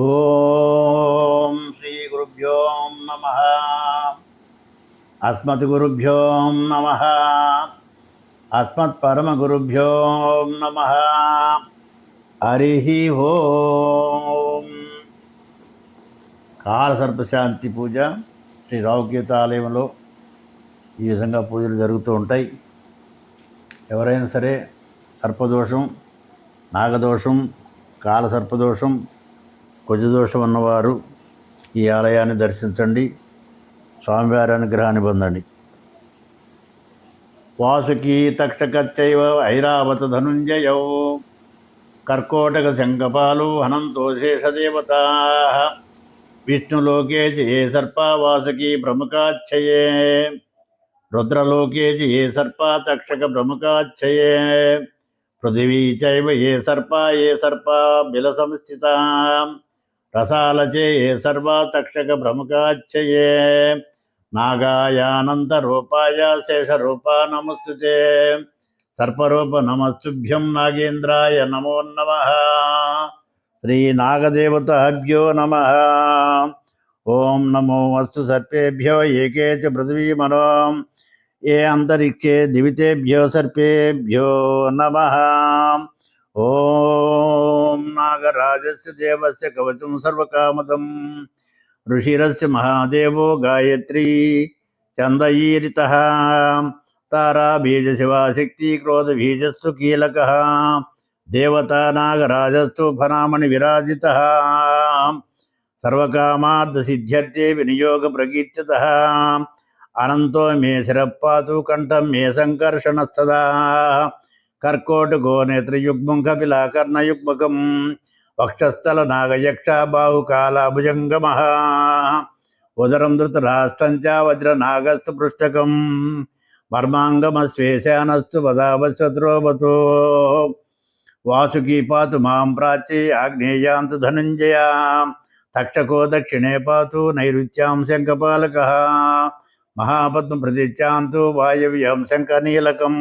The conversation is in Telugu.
ఓం శ్రీ గురుభ్యో నమః. అస్మద్గురుభ్యో నమః. అస్మత్పరమగురుభ్యో నమః. హరి ఓం. కాలసర్పశాంతి పూజ శ్రీ రావుకేతు ఆలయంలో ఈ విధంగా పూజలు జరుగుతూ ఉంటాయి. ఎవరైనా సరే సర్పదోషం, నాగదోషం, కాలసర్పదోషం, కుజదోషం ఉన్నవారు ఈ ఆలయాన్ని దర్శించండి. స్వామివారి అనుగ్రహాన్ని పొందండి. వాసుకీ తక్షకచ్చైవ ఐరావత ధనుంజయౌ కర్కోటక శంఖపాలు అనంతో శేషదేవతా విష్ణులోకే ఏ సర్ప వాసుకీ ప్రముఖాచ్చయే రుద్రలోకే ఏ సర్ప తక్షక ప్రముఖాచ్చయే పృథివీ చైవ ఏ సర్ప బిల సంస్థిత రసాలచే ఏ సర్వ తక్షక ప్రముఖాచ్చయే నాగాయానంత రూపాయ శేషరూప నమస్తుతే సర్పరూప నమస్తుభ్యం నాగేంద్రాయ నమో నమః. శ్రీ నాగదేవతాభ్యో నమః. ఓం నమో అస్తు సర్పేభ్యో ఏకే చ పృథివీమనో ఏ అంతరిక్షే దివితేభ్యో సర్పేభ్యో నమః. ఓం నాగరాజస్య దేవస్య కవచం సర్వకామదం ఋషిరస్య మహాదేవో గాయత్రీ చందయీరితః తారాబీజ శివాశక్తి క్రోధబీజస్తు కీలకः దేవతా నాగరాజస్తు ఫనామణి విరాజితः సర్వకామార్థసిద్ధ్యర్థే వినియోగ ప్రకీర్తితः అనంతో మే శిరపాతు కంఠం మే సంకర్షణస్తదా కర్కోటకో నేత్రయుగ్మం కపిలాకర్ణయుగ్మకం వక్షస్థల నాగయక్ష బాహుకాలాభుజంగమః ఉదరం ధృతరాష్ట్రంచ వజ్రనాగస్తు పృష్టకం మర్మాంగమశ్వేశానస్తు వదావశత్రోవతో వాసుకీ పాతు మాం ప్రాచ్యే ఆగ్నేయాంతు ధనుంజయ తక్షకో దక్షిణే పాతు నైరుత్యాం శంఖపాలకः మహాపద్మ ప్రతిచ్యాంతు వాయవ్యాం శంఖనీలకం.